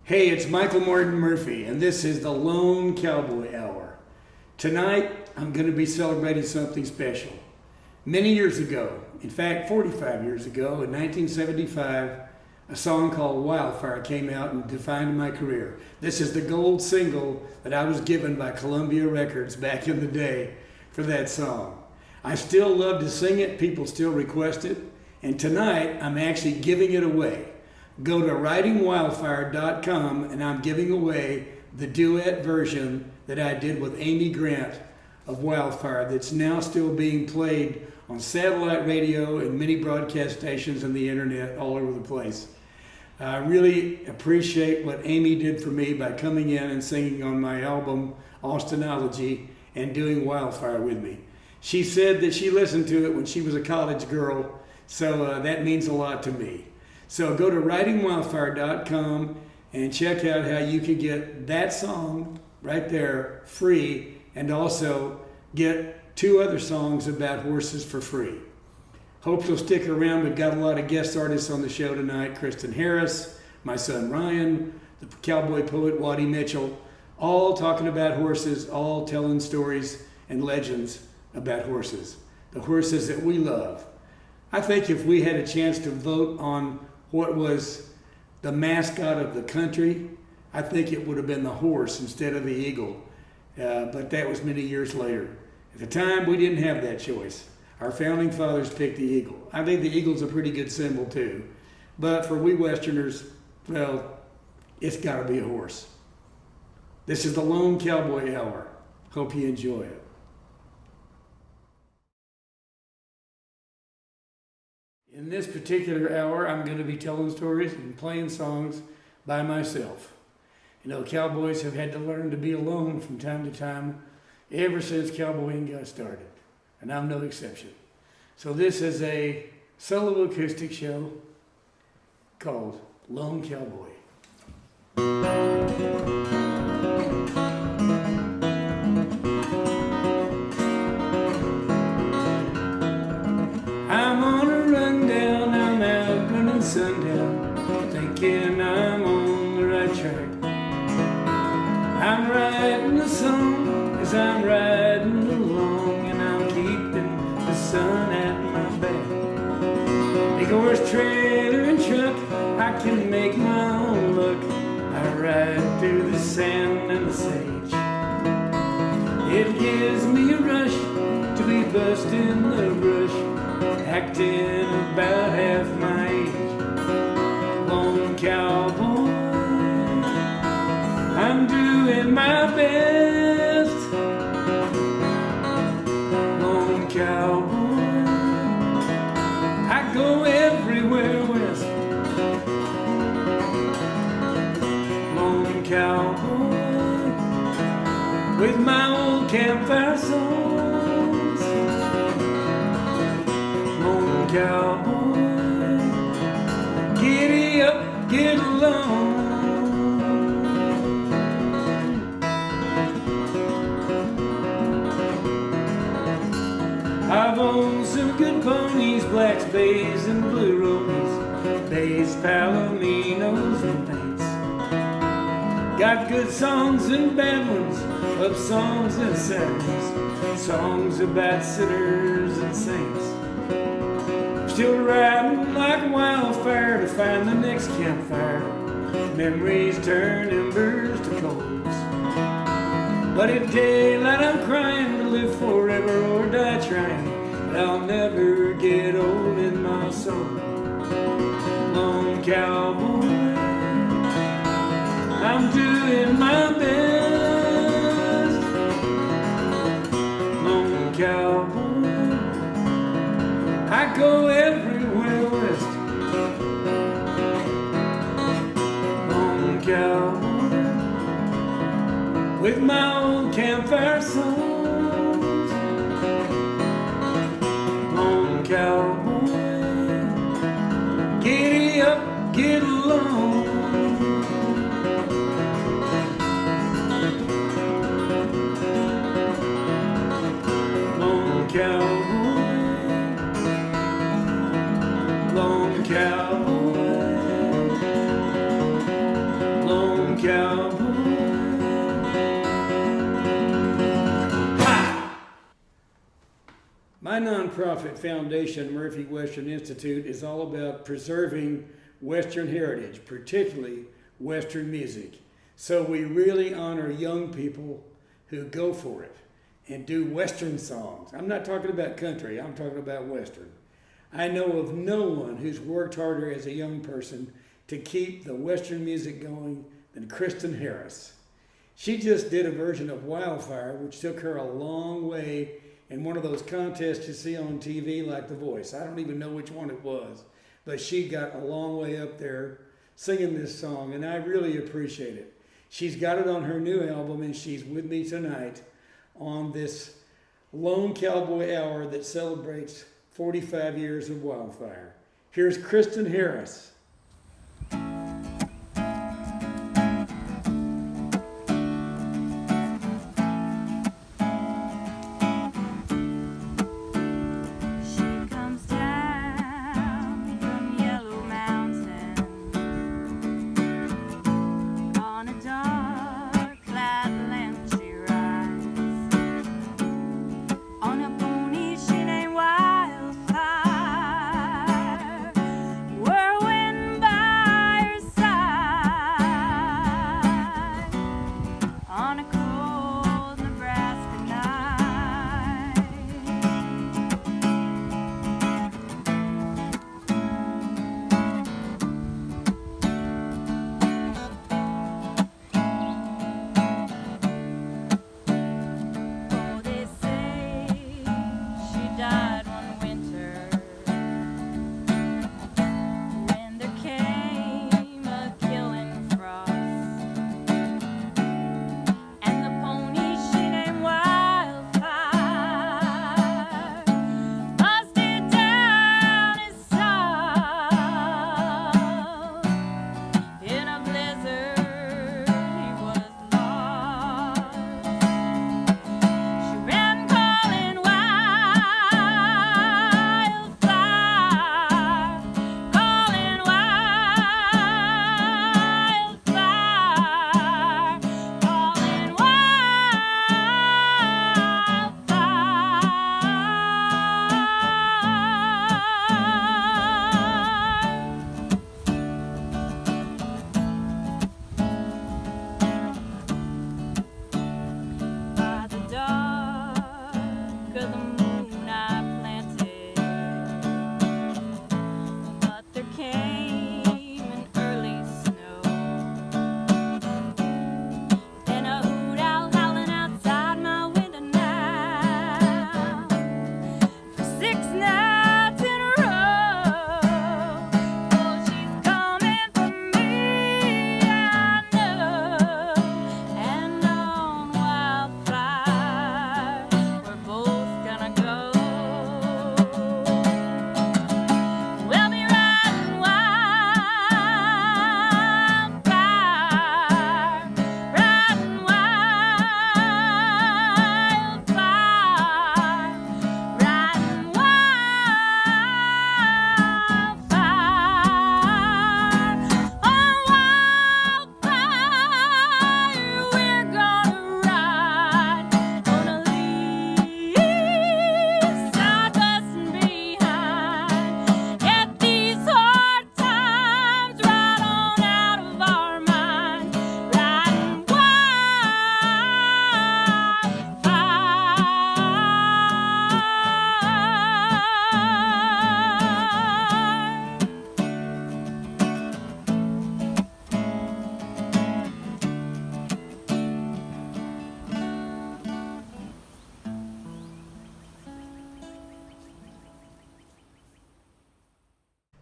Hey, it's Martin Murphey, and this is the Lone Cowboy Hour. Tonight, I'm going to be celebrating something special. Many years ago, in fact 45 years ago, in 1975, a song called Wildfire came out and defined my career. This is the gold single that I was given by Columbia Records back in the day for that song. I still love to sing it, people still request it, and tonight I'm actually giving it away. Go to writingwildfire.com and I'm giving away the duet version that I did with Amy Grant of Wildfire that's now still being played on satellite radio and many broadcast stations and the internet all over the place. I really appreciate what Amy did for me by coming in and singing on my album Austinology and doing Wildfire with me. She said that she listened to it when she was a college girl, so that means a lot to me. So go to writingwildfire.com and check out how you can get that song right there free, and also get 2 other songs about horses for free. Hope you'll stick around. We've got a lot of guest artists on the show tonight. Kristyn Harris, my son Ryan, the cowboy poet Waddie Mitchell, all talking about horses, all telling stories and legends about horses, the horses that we love. I think if we had a chance to vote on what was the mascot of the country, I think it would have been the horse instead of the eagle. But that was many years later. At the time, we didn't have that choice. Our founding fathers picked the eagle. I think the eagle's a pretty good symbol too. But for we Westerners, well, it's got to be a horse. This is the Lone Cowboy Hour. Hope you enjoy it. In this particular hour, I'm going to be telling stories and playing songs by myself. You know, cowboys have had to learn to be alone from time to time ever since cowboying got started, and I'm no exception. So this is a solo acoustic show called Lone Cowboy. I'm on a rundown, I'm out running sundown, thinking I'm on the right track. I'm writing a song as I'm riding along, and I'm keeping the sun at my back. Big horse, trailer, and truck, I can make my own luck. I ride through the sand and the sage. It gives me a rush to be busting the brush, acting about half my age. Lone cowboy, I'm doing my best. Lone cowboy, I go everywhere west. Lone cowboy, with my old campfire songs. Lone cowboy, giddy up, get along. I've owned some good ponies, blacks, bays, and blue roadies, bays, palominos, and paints. Got good songs and bad ones, love songs and sadness, songs about sinners and saints. Still riding like wildfire to find the next campfire. Memories turn embers to coals. But in daylight I'm crying to live forever or die trying, but I'll never get old in my soul. Lone cowboy, I'm doing my best. Lone cowboy, I go everywhere west. Lone cowboy, with my old campfire songs. Lone cowboy, giddy up, get along. Lone cowboy, lone cowboy, lone lone cowboy. My nonprofit foundation, Murphy Western Institute, is all about preserving Western heritage, particularly Western music. So we really honor young people who go for it and do Western songs. I'm not talking about country, I'm talking about Western. I know of no one who's worked harder as a young person to keep the Western music going than Kristyn Harris. She just did a version of Wildfire, which took her a long way in one of those contests you see on TV like The Voice. I don't even know which one it was, but she got a long way up there singing this song, and I really appreciate it. She's got it on her new album, and she's with me tonight on this Lone Cowboy Hour that celebrates 45 years of Wildfire. Here's Kristyn Harris.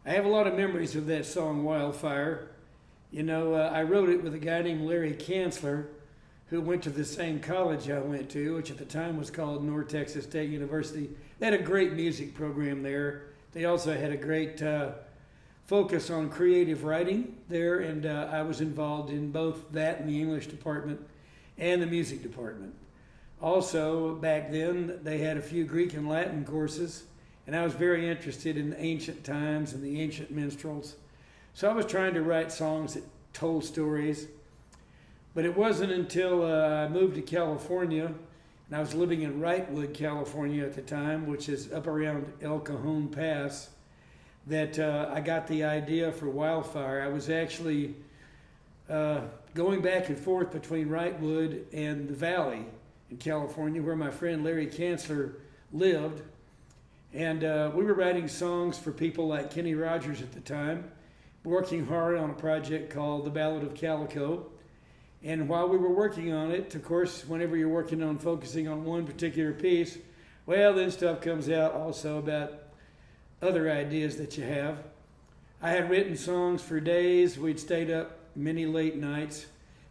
I have a lot of memories of that song, Wildfire. You know, I wrote it with a guy named Larry Kanzler, who went to the same college I went to, which at the time was called North Texas State University. They had a great music program there. They also had a great focus on creative writing there, and I was involved in both that and the English department and the music department. Also, back then, they had a few Greek and Latin courses, and I was very interested in ancient times and the ancient minstrels. So I was trying to write songs that told stories. But it wasn't until I moved to California, and I was living in Wrightwood, California at the time, which is up around El Cajon Pass, that I got the idea for Wildfire. I was actually going back and forth between Wrightwood and the Valley in California, where my friend Larry Kanzler lived. And we were writing songs for people like Kenny Rogers at the time, working hard on a project called The Ballad of Calico. And while we were working on it, of course, whenever you're working on focusing on one particular piece, well, then stuff comes out also about other ideas that you have. I had written songs for days. We'd stayed up many late nights.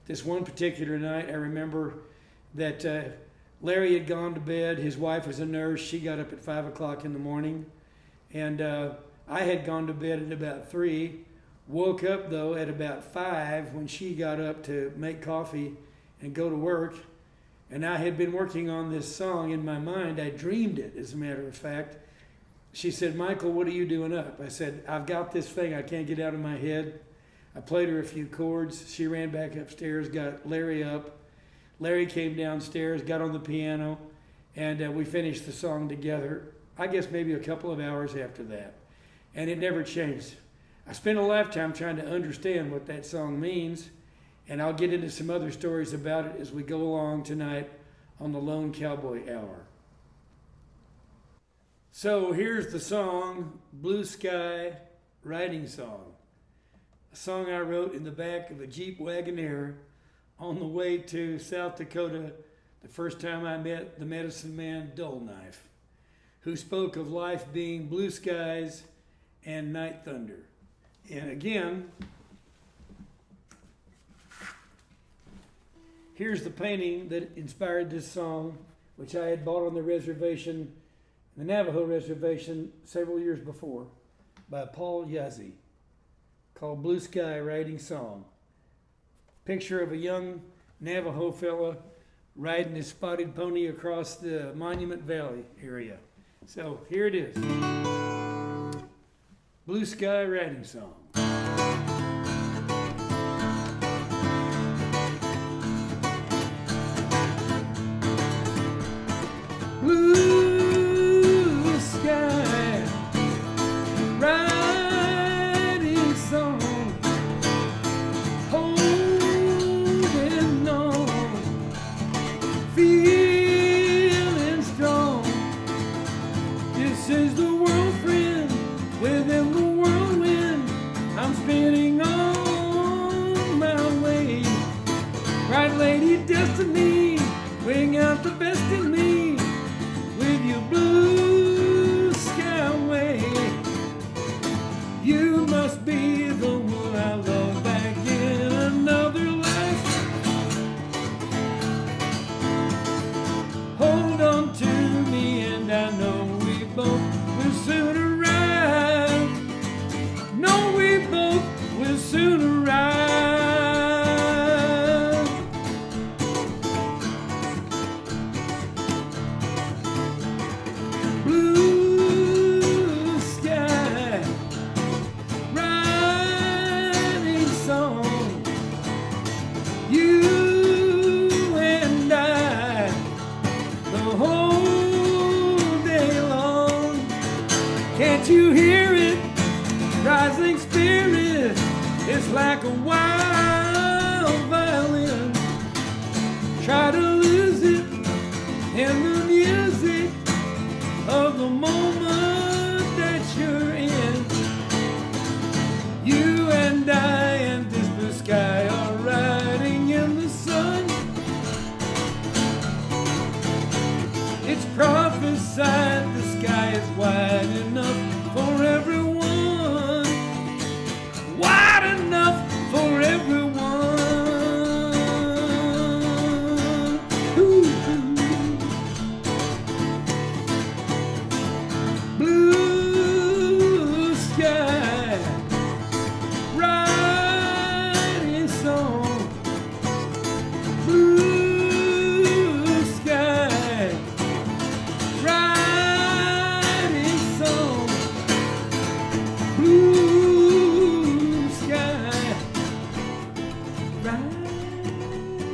This one particular night, I remember that Larry had gone to bed. His wife was a nurse. She got up at 5 o'clock in the morning. And I had gone to bed at about 3. Woke up, though, at about 5 when she got up to make coffee and go to work. And I had been working on this song in my mind. I dreamed it, as a matter of fact. She said, "Michael, what are you doing up?" I said, "I've got this thing I can't get out of my head." I played her a few chords. She ran back upstairs, got Larry up. Larry came downstairs, got on the piano, and we finished the song together, I guess maybe a couple of hours after that. And it never changed. I spent a lifetime trying to understand what that song means, and I'll get into some other stories about it as we go along tonight on the Lone Cowboy Hour. So here's the song, Blue Sky Riding Song. A song I wrote in the back of a Jeep Wagoneer on the way to South Dakota the first time I met the medicine man Dull Knife, who spoke of life being blue skies and night thunder. And again, here's the painting that inspired this song, which I had bought on the reservation, the Navajo reservation, several years before, by Paul Yazzie, called Blue Sky Riding Song. Picture of a young Navajo fella riding his spotted pony across the Monument Valley area. So here it is. Blue Sky Riding Song. Blue sky riding song, holding on, feeling strong. This is the world, friend, within the whirlwind. I'm spinning on my way. Right, lady, destiny, bring out the best in me with your blue skyway. You must be the one I love back in another life. Hold on to me, and I know we both will soon arrive. No, we both will soon arrive. Blue sky riding song, you and I, the whole day long. Can't you hear it? Rising spirit, it's like a wild violin. Try to lose it in the music of the moment that you're in. You and I and this blue sky are riding in the sun. It's prophesied the sky is wide enough for everyone, wide enough for everyone. Ooh. Blue sky riding song, blue sky riding song, blue sky riding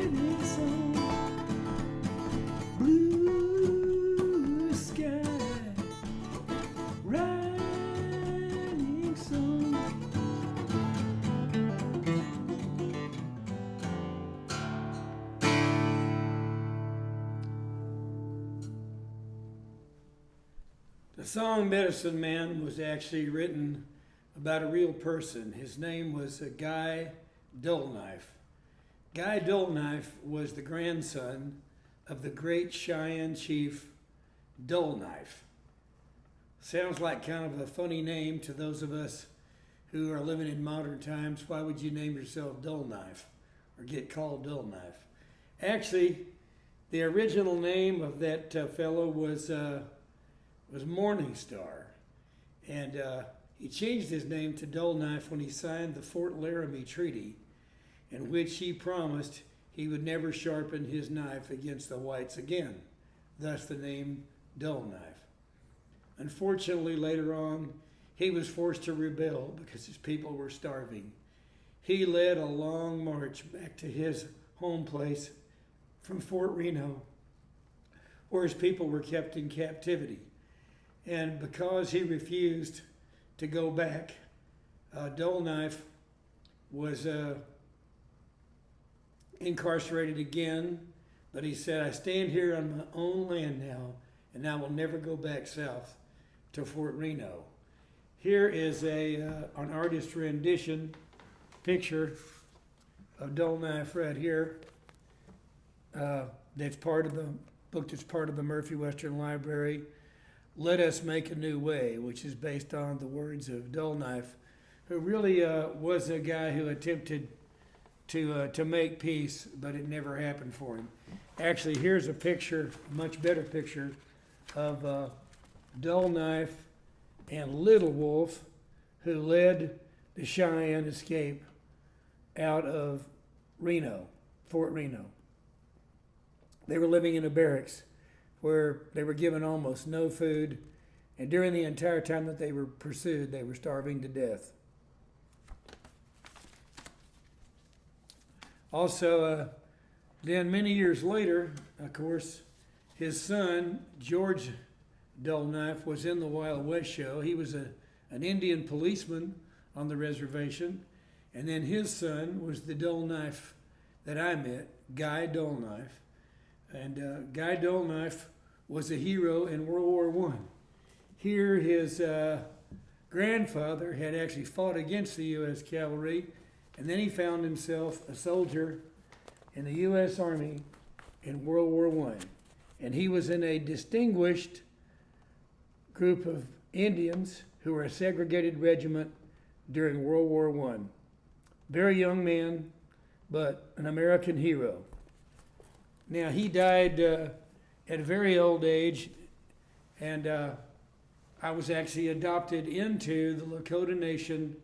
The song Medicine Man was actually written about a real person. His name was Guy Dullknife. Guy Dullknife was the grandson of the great Cheyenne chief Dullknife. Sounds like kind of a funny name to those of us who are living in modern times. Why would you name yourself Dullknife or get called Dullknife? Actually, the original name of that fellow was Morning Star, and he changed his name to Dullknife when he signed the Fort Laramie Treaty, in which he promised he would never sharpen his knife against the whites again, thus the name Dullknife. Unfortunately, later on, he was forced to rebel because his people were starving. He led a long march back to his home place from Fort Reno, where his people were kept in captivity. And because he refused to go back, Dullknife was incarcerated again, but he said, "I stand here on my own land now, and I will never go back south to Fort Reno." Here is an artist's rendition picture of Dullknife right here. That's part of the book that's part of the Murphy Western Library. "Let Us Make a New Way," which is based on the words of Dullknife, who really was a guy who attempted to make peace, but it never happened for him. Actually, here's a picture, a much better picture, of Dullknife and Little Wolf, who led the Cheyenne escape out of Reno, Fort Reno. They were living in a barracks where they were given almost no food, and during the entire time that they were pursued, they were starving to death. Also, then many years later, of course, his son, George Dullknife, was in the Wild West show. He was an Indian policeman on the reservation, and then his son was the Dullknife that I met, Guy Dullknife. And Guy Dullknife was a hero in World War I. Here, his grandfather had actually fought against the U.S. cavalry, and then he found himself a soldier in the U.S. Army in World War I. And he was in a distinguished group of Indians who were a segregated regiment during World War I. Very young man, but an American hero. Now, he died at a very old age, and I was actually adopted into the Lakota Nation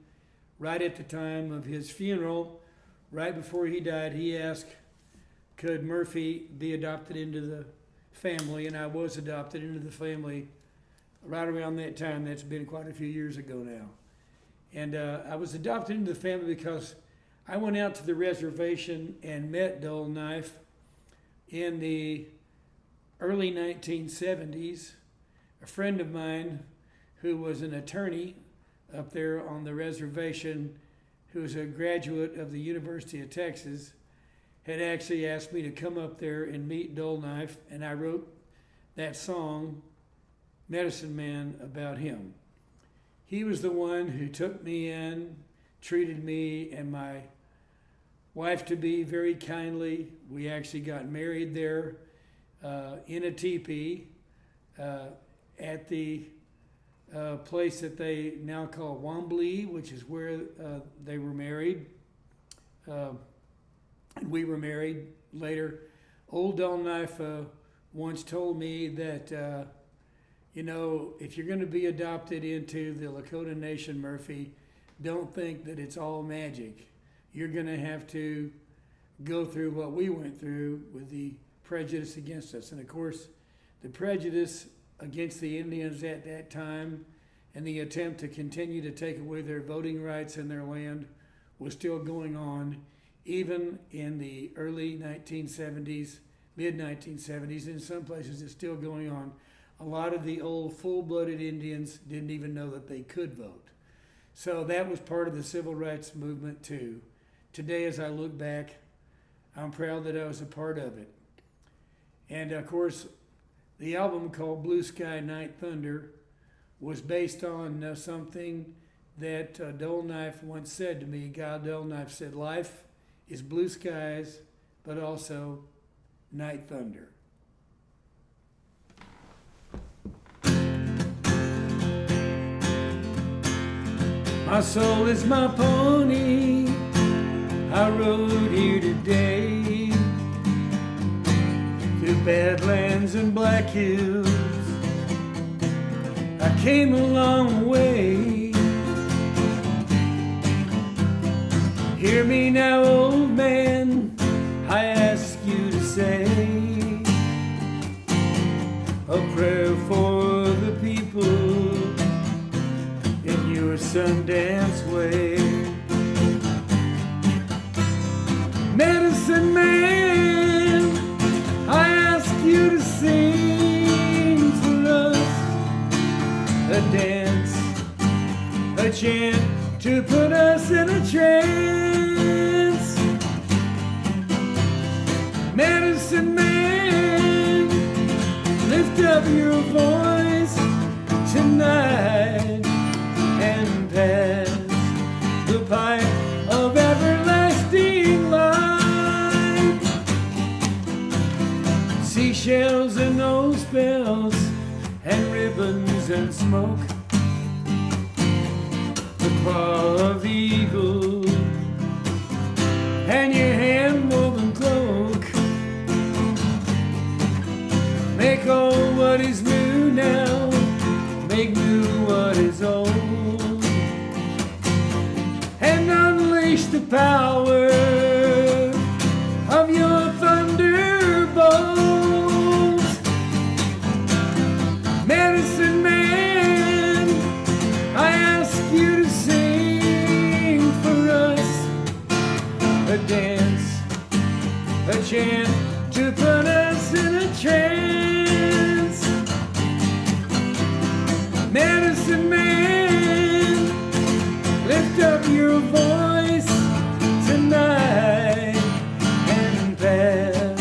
right at the time of his funeral. Right before he died, he asked, could Murphy be adopted into the family, and I was adopted into the family right around that time. That's been quite a few years ago now. And I was adopted into the family because I went out to the reservation and met Dullknife in the early 1970s. A friend of mine who was an attorney up there on the reservation, who was a graduate of the University of Texas, had actually asked me to come up there and meet Dullknife, and I wrote that song, Medicine Man, about him. He was the one who took me in, treated me and my wife-to-be very kindly. We actually got married there in a teepee at the place that they now call Wombly, which is where they were married. And we were married later. Old Dullknife once told me that, if you're going to be adopted into the Lakota Nation, Murphy, don't think that it's all magic. You're going to have to go through what we went through with the prejudice against us. And of course, the prejudice against the Indians at that time and the attempt to continue to take away their voting rights in their land was still going on, even in the early 1970s, mid-1970s. In some places, it's still going on. A lot of the old full-blooded Indians didn't even know that they could vote. So that was part of the civil rights movement too. Today, as I look back, I'm proud that I was a part of it. And of course, the album called Blue Sky Night Thunder was based on something that Dole Knife once said to me. Guy Dole Knife said, "Life is blue skies, but also night thunder." My soul is my pony, I rode here today, through Badlands and Black Hills. I came a long way. Hear me now, old man, I ask you to say a prayer for the people in your Sundance way. Medicine man, I ask you to sing for us a dance, a chant to put us in a trance. Medicine man, lift up your voice tonight and pass the pipe of everlasting light. Seashells and nose bells and ribbons and smoke, the claw of the eagle and your hand-woven cloak make all what is new now, make new what is old, and unleash the power of your thunderbolts. Medicine man, I ask you to sing for us a dance, a chant to put us in a trance. Medicine man, lift up your voice tonight and pass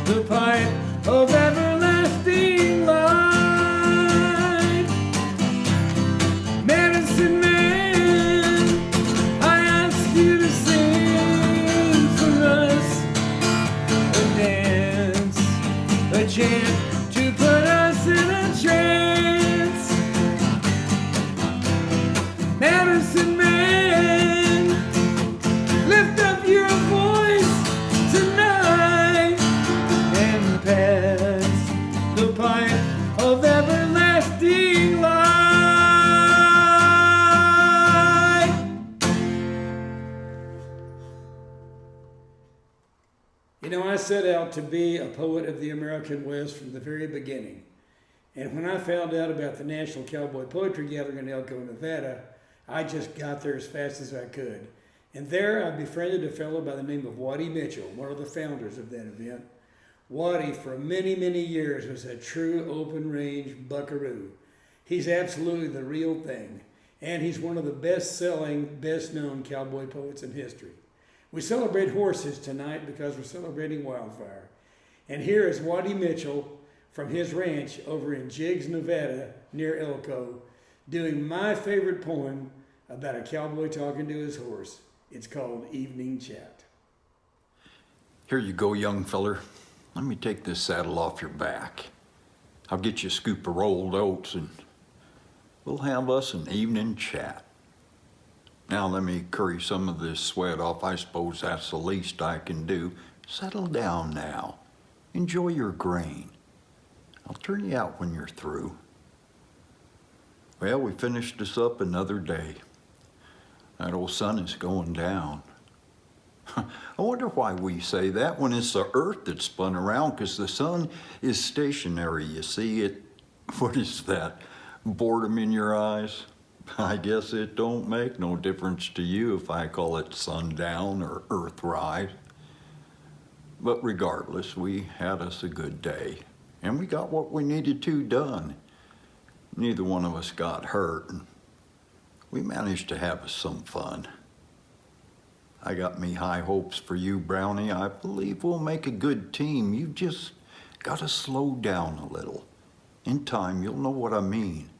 the pipe of everlasting light. Medicine man, I ask you to sing for us a dance, a chant to put us in a trance. Medicine man, lift up your voice tonight and pass the pipe of everlasting light. You know, I set out to be a poet of the American West from the very beginning. And when I found out about the National Cowboy Poetry Gathering in Elko, Nevada, I just got there as fast as I could. And there I befriended a fellow by the name of Waddie Mitchell, one of the founders of that event. Waddie, for many, many years, was a true open-range buckaroo. He's absolutely the real thing. And he's one of the best-selling, best-known cowboy poets in history. We celebrate horses tonight because we're celebrating wildfire. And here is Waddie Mitchell from his ranch over in Jiggs, Nevada, near Elko, doing my favorite poem about a cowboy talking to his horse. It's called Evening Chat. Here you go, young feller. Let me take this saddle off your back. I'll get you a scoop of rolled oats and we'll have us an evening chat. Now let me curry some of this sweat off. I suppose that's the least I can do. Settle down now. Enjoy your grain. I'll turn you out when you're through. Well, we finished this up another day. That old sun is going down. I wonder why we say that when it's the earth that's spun around, because the sun is stationary. You see it, what is that, boredom in your eyes? I guess it don't make no difference to you if I call it sundown or earthrise. But regardless, we had us a good day, and we got what we needed to done. Neither one of us got hurt, and we managed to have us some fun. I got me high hopes for you, Brownie. I believe we'll make a good team. You've just got to slow down a little. In time, you'll know what I mean.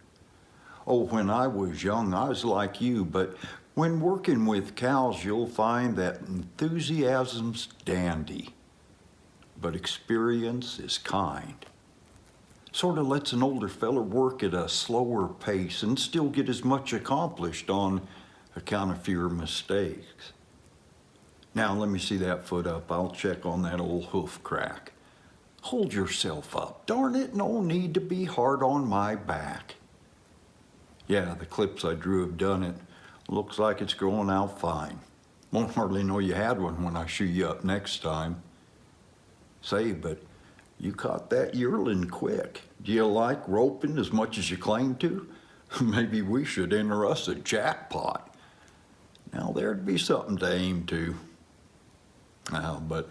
Oh, when I was young, I was like you, but when working with cows, you'll find that enthusiasm's dandy, but experience is kind. Sort of lets an older feller work at a slower pace and still get as much accomplished on account of fewer mistakes. Now, let me see that foot up. I'll check on that old hoof crack. Hold yourself up. Darn it, no need to be hard on my back. Yeah, the clips I drew have done it. Looks like it's growing out fine. Won't hardly know you had one when I shoe you up next time. Say, but you caught that yearling quick. Do you like roping as much as you claim to? Maybe we should enter us a jackpot. Now there'd be something to aim to. Now, but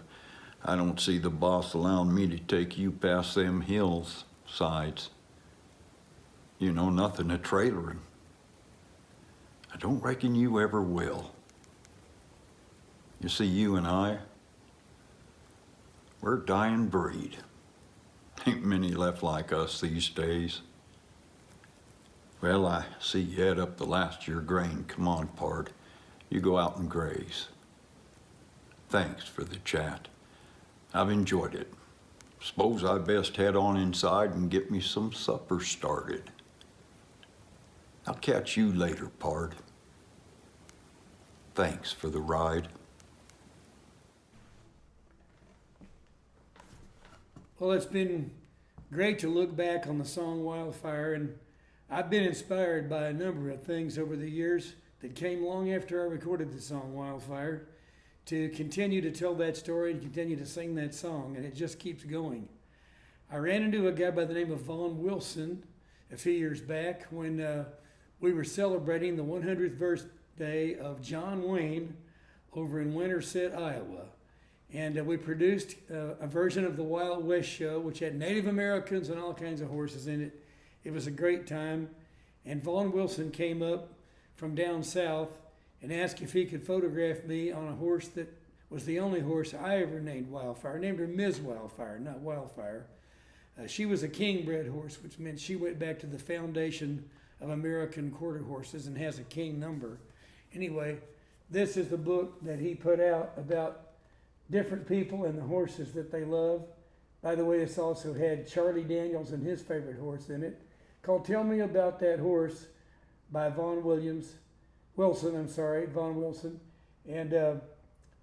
I don't see the boss allowing me to take you past them hills sides. You know nothing of trailering. I don't reckon you ever will. You see, you and I, we're a dying breed. Ain't many left like us these days. Well, I see you had up the last of your grain. Come on, pard. You go out and graze. Thanks for the chat. I've enjoyed it. Suppose I best head on inside and get me some supper started. I'll catch you later, pard. Thanks for the ride. Well, it's been great to look back on the song Wildfire, and I've been inspired by a number of things over the years that came long after I recorded the song Wildfire to continue to tell that story and continue to sing that song, and it just keeps going. I ran into a guy by the name of Vaughn Wilson a few years back when we were celebrating the 100th birthday of John Wayne over in Winterset, Iowa. And we produced a version of the Wild West show, which had Native Americans and all kinds of horses in it. It was a great time. And Vaughn Wilson came up from down south and asked if he could photograph me on a horse that was the only horse I ever named Wildfire. I named her Ms. Wildfire, not Wildfire. She was a king-bred horse, which meant she went back to the foundation of American quarter horses and has a king number. Anyway, this is the book that he put out about different people and the horses that they love. By the way, this also had Charlie Daniels and his favorite horse in it, called Tell Me About That Horse by Vaughn Wilson. And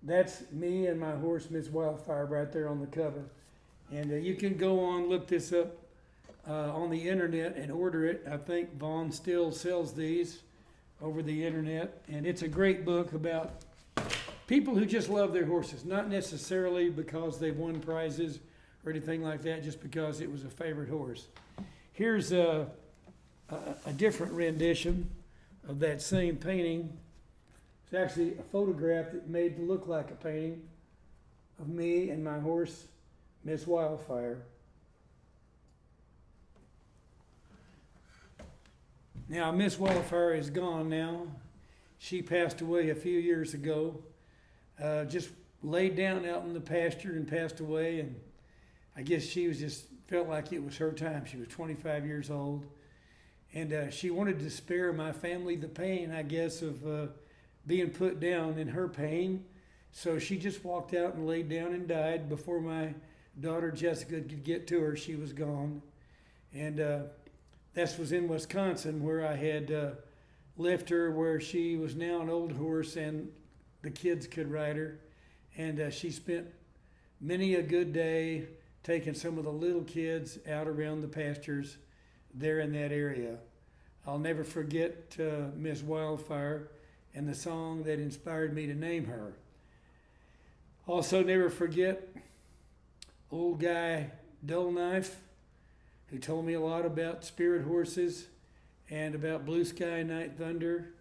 that's me and my horse, Miss Wildfire, right there on the cover. And you can go on, look this up on the internet and order it. I think Vaughn still sells these over the internet. And it's a great book about people who just love their horses, not necessarily because they've won prizes or anything like that, just because it was a favorite horse. Here's a different rendition of that same painting. It's actually a photograph that made to look like a painting of me and my horse, Miss Wildfire. Now, Miss Wildfire is gone now. She passed away a few years ago. Just laid down out in the pasture and passed away, and I guess she was just felt like it was her time. She was 25 years old, and she wanted to spare my family the pain, I guess, of being put down in her pain. So she just walked out and laid down and died before my daughter Jessica could get to her. She was gone, and this was in Wisconsin, where I had left her, where she was now an old horse and the kids could ride her. And she spent many a good day taking some of the little kids out around the pastures there in that area. I'll never forget Miss Wildfire and the song that inspired me to name her. Also never forget old guy Dull Knife, who told me a lot about spirit horses and about Blue Sky Night Thunder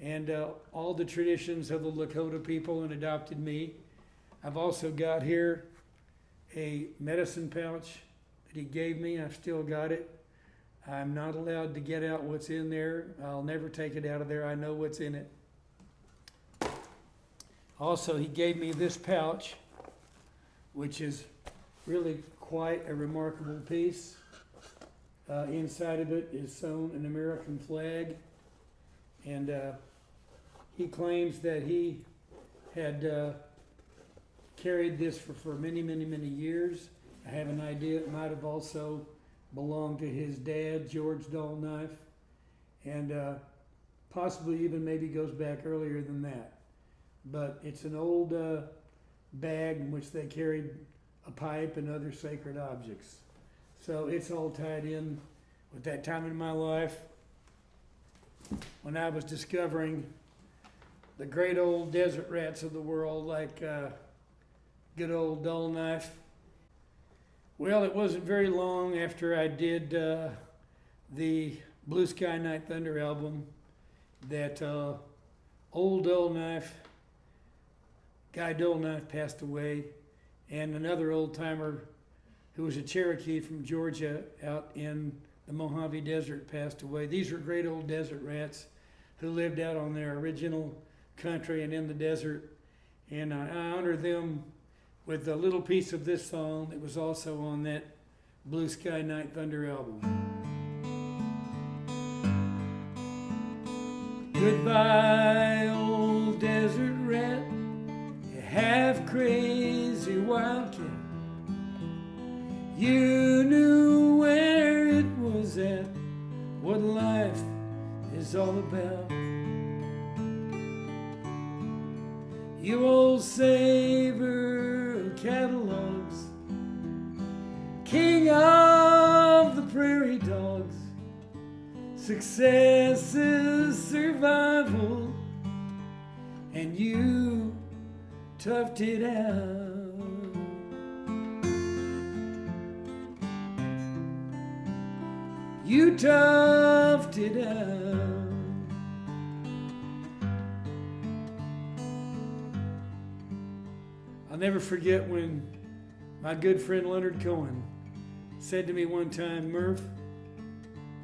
and all the traditions of the Lakota people, and adopted me. I've also got here a medicine pouch that he gave me. I've still got it. I'm not allowed to get out what's in there. I'll never take it out of there. I know what's in it. Also, he gave me this pouch, which is really quite a remarkable piece Inside of it is sewn an American flag, and he claims that he had carried this for many, many, many years. I have an idea it might have also belonged to his dad, George Dullknife, and possibly even maybe goes back earlier than that. But it's an old bag in which they carried a pipe and other sacred objects. So it's all tied in with that time in my life when I was discovering the great old desert rats of the world, like good old Dullknife. Well, it wasn't very long after I did the Blue Sky Night Thunder album that old Dullknife, Guy Dullknife, passed away, and another old timer who was a Cherokee from Georgia out in the Mojave Desert passed away. These were great old desert rats who lived out on their original country and in the desert, and I honor them with a little piece of this song that was also on that Blue Sky Night Thunder album. Goodbye, old desert rat, you half crazy wildcat. You knew where it was at, what life is all about. You old saver of catalogs, king of the prairie dogs. Success is survival, and you toughed it out. You toughed it out. I'll never forget when my good friend Leonard Cohen said to me one time, "Murph,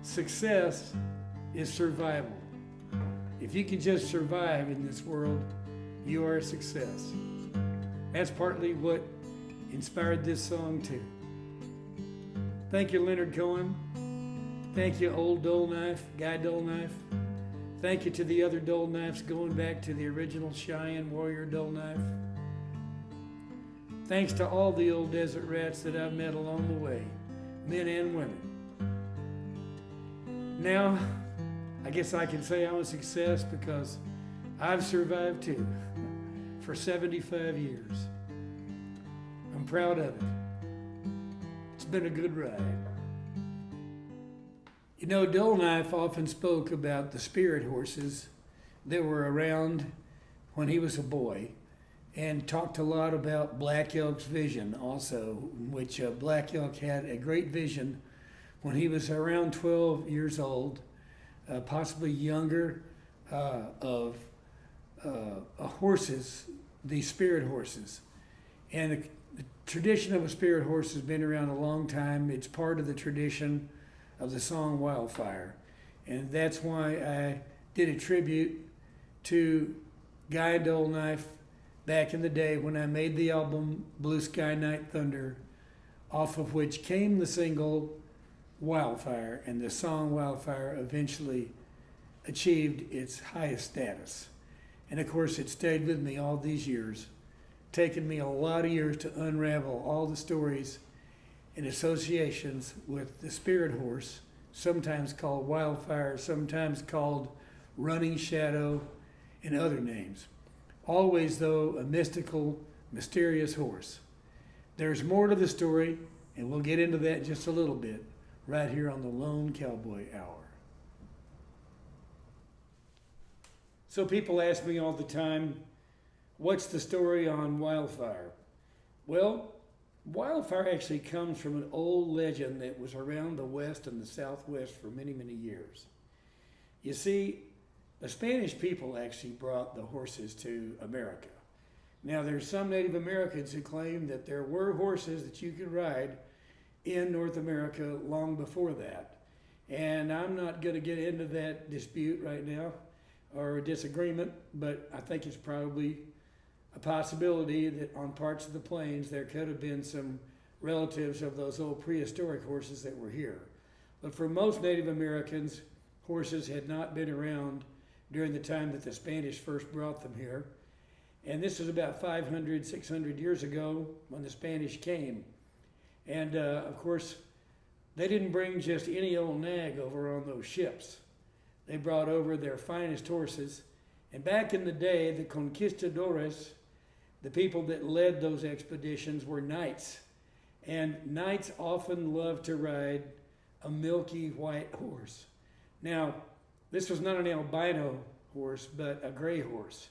success is survival. If you can just survive in this world, you are a success." That's partly what inspired this song too. Thank you, Leonard Cohen. Thank you, old Dullknife, Guy Dullknife. Thank you to the other Dullknives going back to the original Cheyenne warrior Dullknife. Thanks to all the old desert rats that I've met along the way, men and women. Now, I guess I can say I'm a success because I've survived too for 75 years. I'm proud of it. It's been a good ride. You know, Dullknife often spoke about the spirit horses that were around when he was a boy, and talked a lot about Black Elk's vision also, which Black Elk had a great vision when he was around 12 years old, possibly younger, of horses, the spirit horses. And the tradition of a spirit horse has been around a long time. It's part of the tradition of the song Wildfire. And that's why I did a tribute to Guy Dullknife back in the day when I made the album Blue Sky Night Thunder, off of which came the single Wildfire, and the song Wildfire eventually achieved its highest status. And of course it stayed with me all these years, taken me a lot of years to unravel all the stories and associations with the spirit horse, sometimes called Wildfire, sometimes called Running Shadow, and other names. Always, though, a mystical, mysterious horse. There's more to the story, and we'll get into that in just a little bit, right here on the Lone Cowboy Hour. So people ask me all the time, what's the story on Wildfire? Well, Wildfire actually comes from an old legend that was around the West and the Southwest for many, many years. You see, the Spanish people actually brought the horses to America. Now, there's some Native Americans who claim that there were horses that you could ride in North America long before that. And I'm not going to get into that dispute right now or a disagreement, but I think it's probably a possibility that on parts of the plains there could have been some relatives of those old prehistoric horses that were here. But for most Native Americans, horses had not been around during the time that the Spanish first brought them here. And this was about 500, 600 years ago when the Spanish came. And of course, they didn't bring just any old nag over on those ships. They brought over their finest horses. And back in the day, the conquistadores, the people that led those expeditions, were knights. And knights often loved to ride a milky white horse. Now, this was not an albino horse, but a gray horse.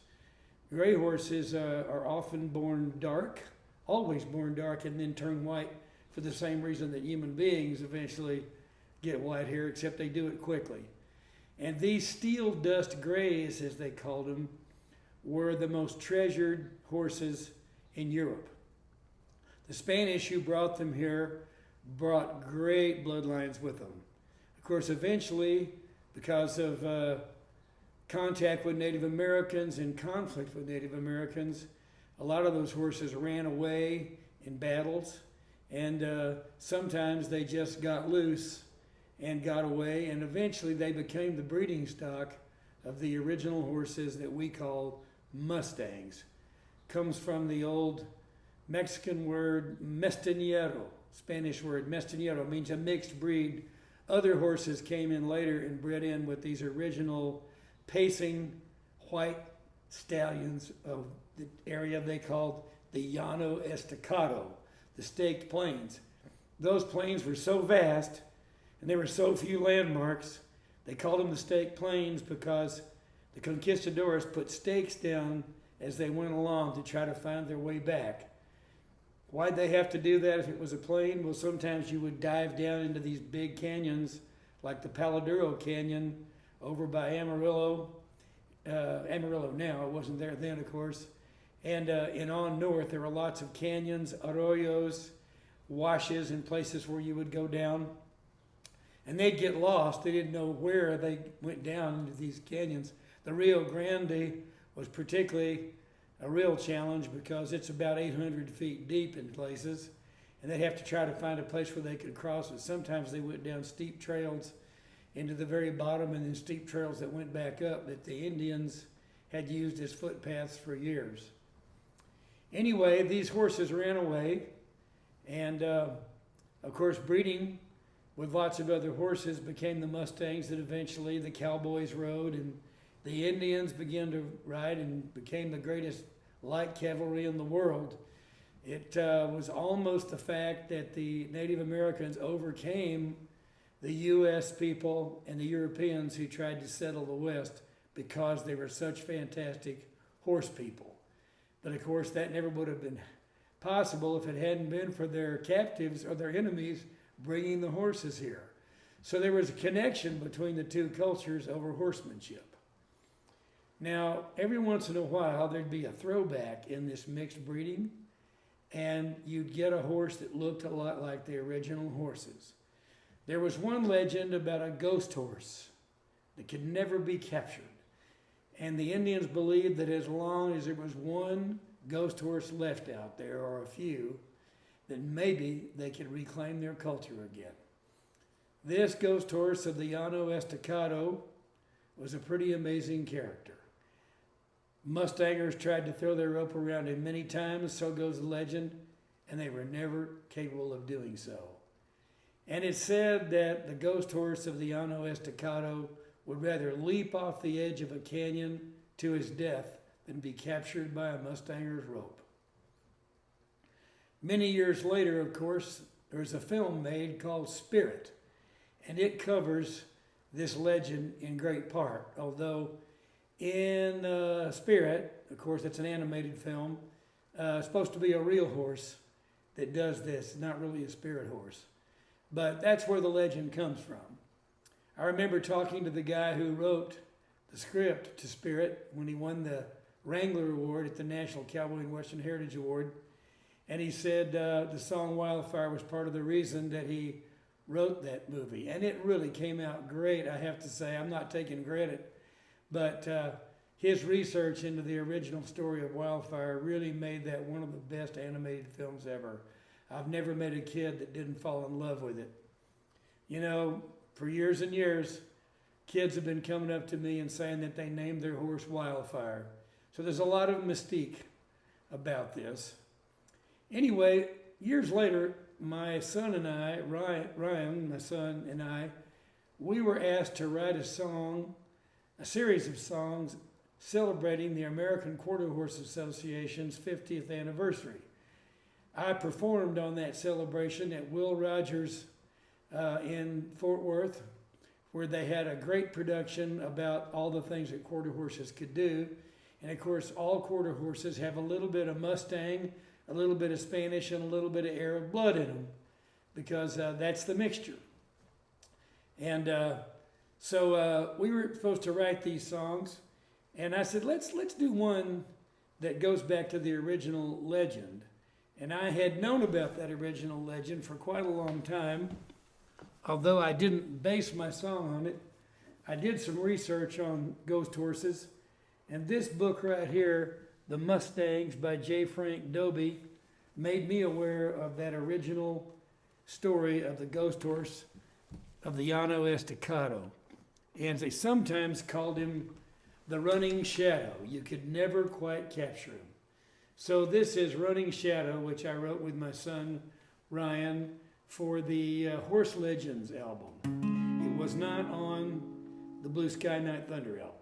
Gray horses are often born dark, always born dark, and then turn white for the same reason that human beings eventually get white hair, except they do it quickly. And these steel dust grays, as they called them, were the most treasured horses in Europe. The Spanish who brought them here brought great bloodlines with them. Of course, eventually, because of contact with Native Americans and conflict with Native Americans, a lot of those horses ran away in battles, and sometimes they just got loose and got away, and eventually they became the breeding stock of the original horses that we call Mustangs. Comes from the old Mexican word mestiñero, Spanish word mestiñero, means a mixed breed. Other horses came in later and bred in with these original pacing white stallions of the area they called the Llano Estacado, the staked plains. Those plains were so vast and there were so few landmarks, they called them the staked plains because the conquistadors put stakes down as they went along to try to find their way back. Why'd they have to do that if it was a plain? Well, sometimes you would dive down into these big canyons like the Paladuro Canyon over by Amarillo. Amarillo now, it wasn't there then, of course. And on north, there were lots of canyons, arroyos, washes, and places where you would go down. And they'd get lost. They didn't know where they went down into these canyons. The Rio Grande was particularly a real challenge because it's about 800 feet deep in places. And they'd have to try to find a place where they could cross it. Sometimes they went down steep trails into the very bottom and then steep trails that went back up that the Indians had used as footpaths for years. Anyway, these horses ran away, and of course breeding with lots of other horses became the Mustangs that eventually the cowboys rode, and the Indians began to ride and became the greatest light cavalry in the world. It was almost the fact that the Native Americans overcame the U.S. people and the Europeans who tried to settle the West because they were such fantastic horse people. But of course, that never would have been possible if it hadn't been for their captives or their enemies bringing the horses here. So there was a connection between the two cultures over horsemanship. Now, every once in a while, there'd be a throwback in this mixed breeding, and you'd get a horse that looked a lot like the original horses. There was one legend about a ghost horse that could never be captured. And the Indians believed that as long as there was one ghost horse left out there, or a few, then maybe they could reclaim their culture again. This ghost horse of the Llano Estacado was a pretty amazing character. Mustangers tried to throw their rope around him many times, so goes the legend, and they were never capable of doing so. And it's said that the ghost horse of the Llano Estacado would rather leap off the edge of a canyon to his death than be captured by a Mustanger's rope. Many years later, of course, there was a film made called Spirit, and it covers this legend in great part. Although in Spirit, of course, it's an animated film, it's supposed to be a real horse that does this, not really a spirit horse. But that's where the legend comes from. I remember talking to the guy who wrote the script to Spirit when he won the Wrangler Award at the National Cowboy and Western Heritage Award. And he said the song Wildfire was part of the reason that he wrote that movie. And it really came out great, I have to say. I'm not taking credit. But his research into the original story of Wildfire really made that one of the best animated films ever. I've never met a kid that didn't fall in love with it. You know, For years and years, kids have been coming up to me and saying that they named their horse Wildfire. So there's a lot of mystique about this. Anyway, years later, my son and I, Ryan, my son and I, we were asked to write a series of songs celebrating the American Quarter Horse Association's 50th anniversary. I performed on that celebration at Will Rogers in Fort Worth, where they had a great production about all the things that quarter horses could do. And of course, all quarter horses have a little bit of Mustang, a little bit of Spanish, and a little bit of Arab blood in them, because that's the mixture. And so we were supposed to write these songs, and I said, let's do one that goes back to the original legend. And I had known about that original legend for quite a long time, although I didn't base my song on it. I did some research on ghost horses, and this book right here, The Mustangs by J. Frank Dobie, made me aware of that original story of the ghost horse of the Llano Estacado. And they sometimes called him the Running Shadow. You could never quite capture him. So this is Running Shadow, which I wrote with my son Ryan for the Horse Legends album. It was not on the Blue Sky Night Thunder album.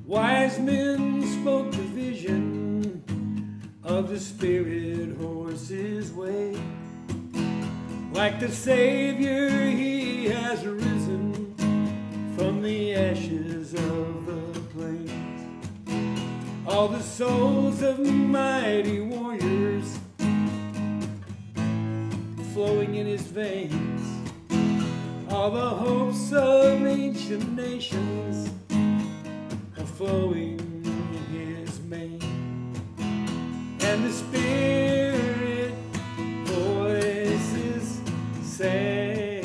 Wise men spoke the vision of the spirit horse's way. Like the Savior, he has risen from the ashes of the plains. All the souls of mighty warriors flowing in his veins. All the hopes of ancient nations flowing in his mane. And the spirit voices sang,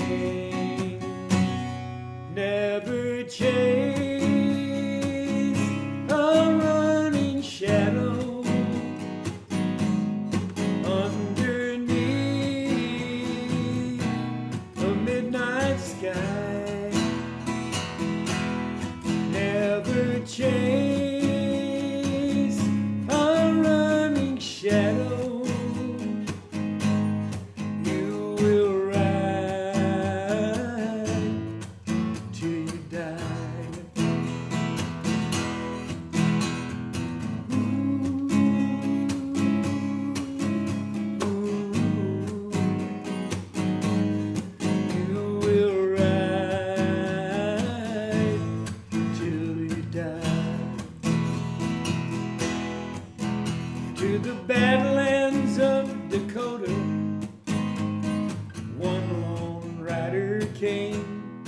never chase a running shadow underneath a midnight sky. Never chase a running shadow. You will ride till you die. Ooh, you will ride till you die. To the badlands of Dakota, one lone rider came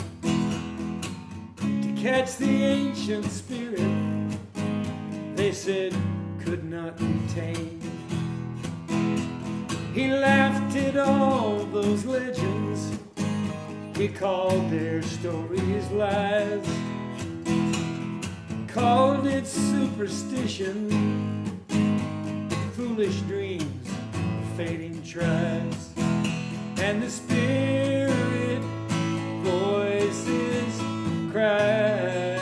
to catch the ancient spirit they said could not be tamed. He laughed at all those legends, he called their stories lies, called it superstition, foolish dreams of fading tribes. And the spirit voices cried,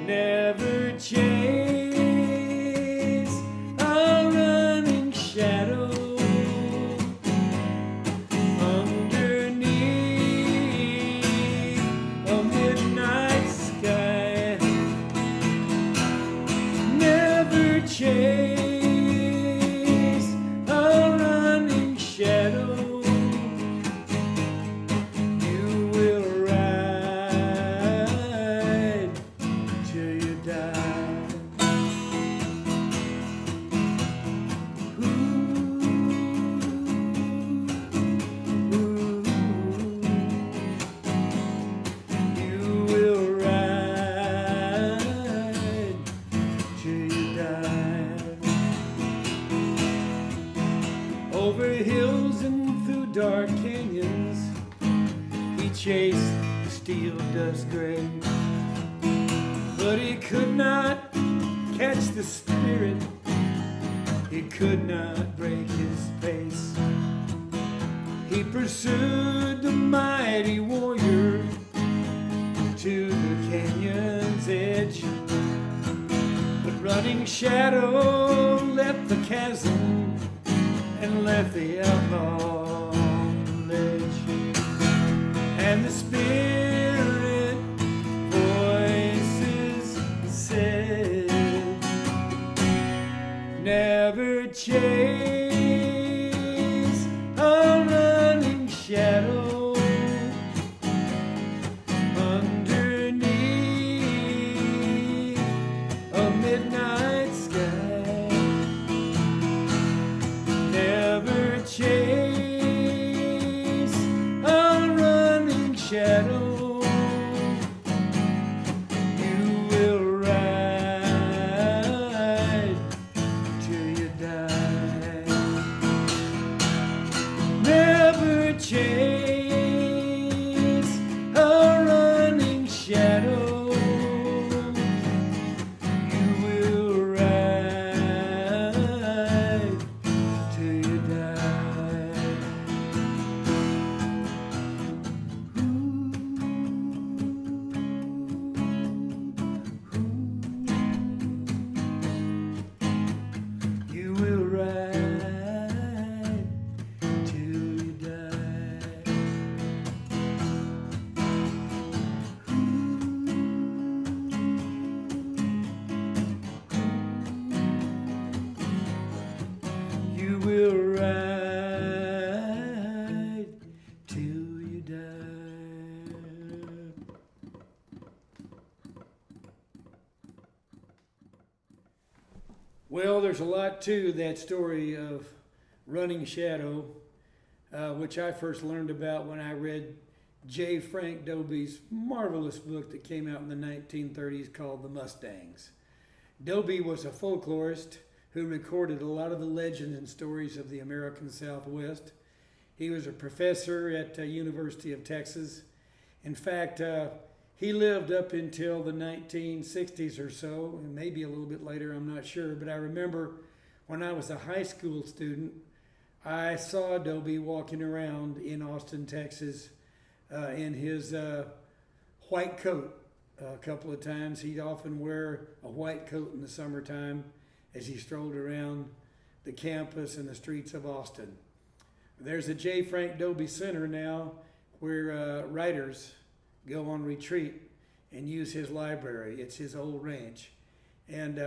never chase a running shadow underneath a midnight sky. Never chase a running shadow. You will ride till you die. Ooh, ooh, you will ride till you die. steel dust gray. But he could not catch the spirit, he could not break his pace. He pursued the mighty warrior to the canyon's edge. But running shadow leapt the chasm and left the outlaw on the ledge. And the spirit voices said, never chase a running shadow underneath a midnight sky. Never chase a running shadow. You will ride till you die. Never chase a running shadow. You will ride till you die. You will ride till you die. You will ride till you die. Well, there's a lot to that story of Running Shadow, which I first learned about when I read J. Frank Dobie's marvelous book that came out in the 1930s called The Mustangs. Dobie was a folklorist who recorded a lot of the legends and stories of the American Southwest. He was a professor at the University of Texas. In fact, he lived up until the 1960s or so, and maybe a little bit later, I'm not sure. But I remember when I was a high school student, I saw Dobie walking around in Austin, Texas, in his white coat a couple of times. He'd often wear a white coat in the summertime as he strolled around the campus and the streets of Austin. There's a J. Frank Dobie Center now where writers go on retreat and use his library. It's his old ranch. And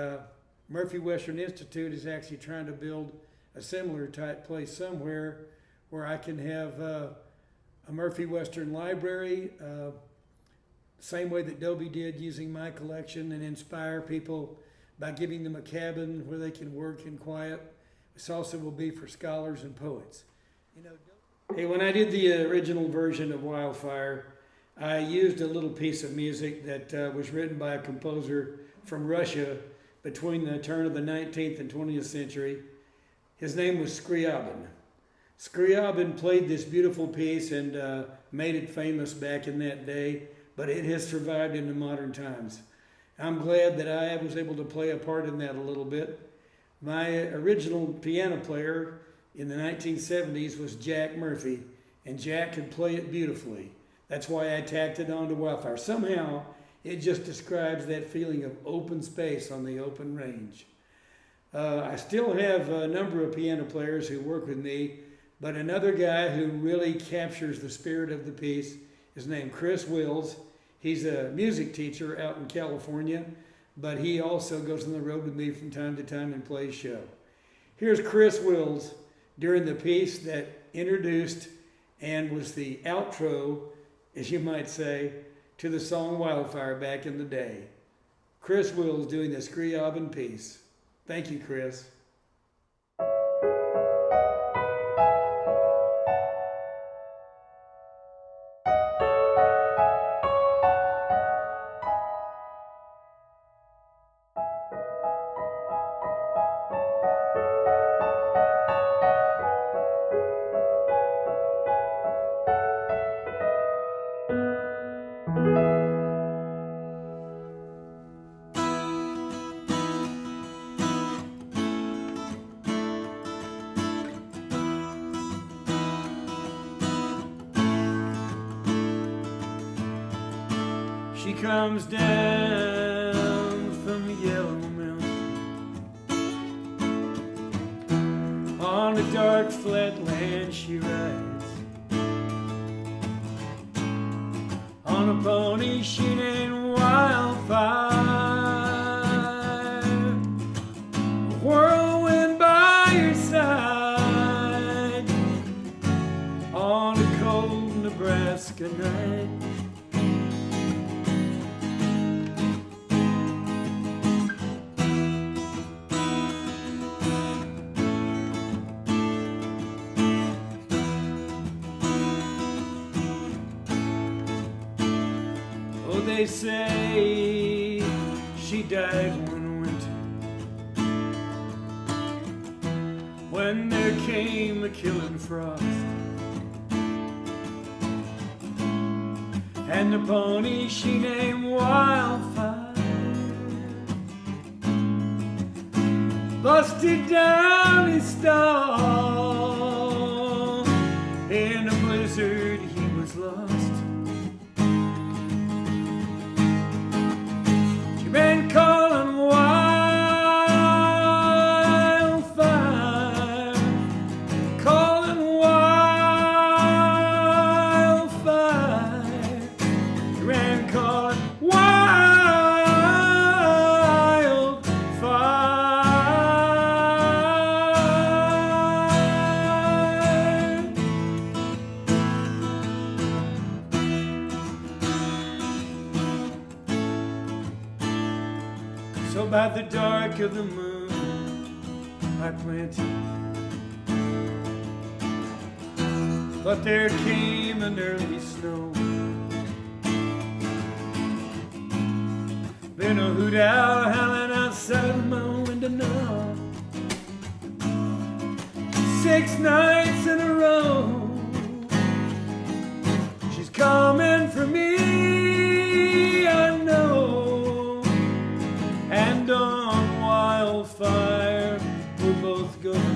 Murphy Western Institute is actually trying to build a similar type place somewhere where I can have a Murphy Western library, same way that Dobie did, using my collection, and inspire people by giving them a cabin where they can work in quiet. This also will be for scholars and poets. Hey, when I did the original version of Wildfire, I used a little piece of music that was written by a composer from Russia between the turn of the 19th and 20th century. His name was Scriabin. Scriabin played this beautiful piece and made it famous back in that day, but it has survived into modern times. I'm glad that I was able to play a part in that a little bit. My original piano player in the 1970s was Jack Murphy, and Jack could play it beautifully. That's why I tacked it onto Wildfire. Somehow, it just describes that feeling of open space on the open range. I still have a number of piano players who work with me, but another guy who really captures the spirit of the piece is named Chris Wills. He's a music teacher out in California, but he also goes on the road with me from time to time and plays show. Here's Chris Wills during the piece that introduced and was the outro, as you might say, to the song Wildfire back in the day. Chris Wills doing the Scriabin piece. Thank you, Chris. comes down from the Yellow Mountain. On the dark flat land she rides, on a pony she named Wildfire. A whirlwind by your side on a cold Nebraska night. They say she died one winter when there came a killing frost, and the pony she named Wildfire busted down his stall. In a blizzard he was lost. Been calling wildfire, calling wildfire. You ran calling So by the dark of the moon I planted, but there came an early snow. Been a hoot owl howling outside my window now, 6 nights in a row. She's coming for me, I know. And on Wildfire we're both going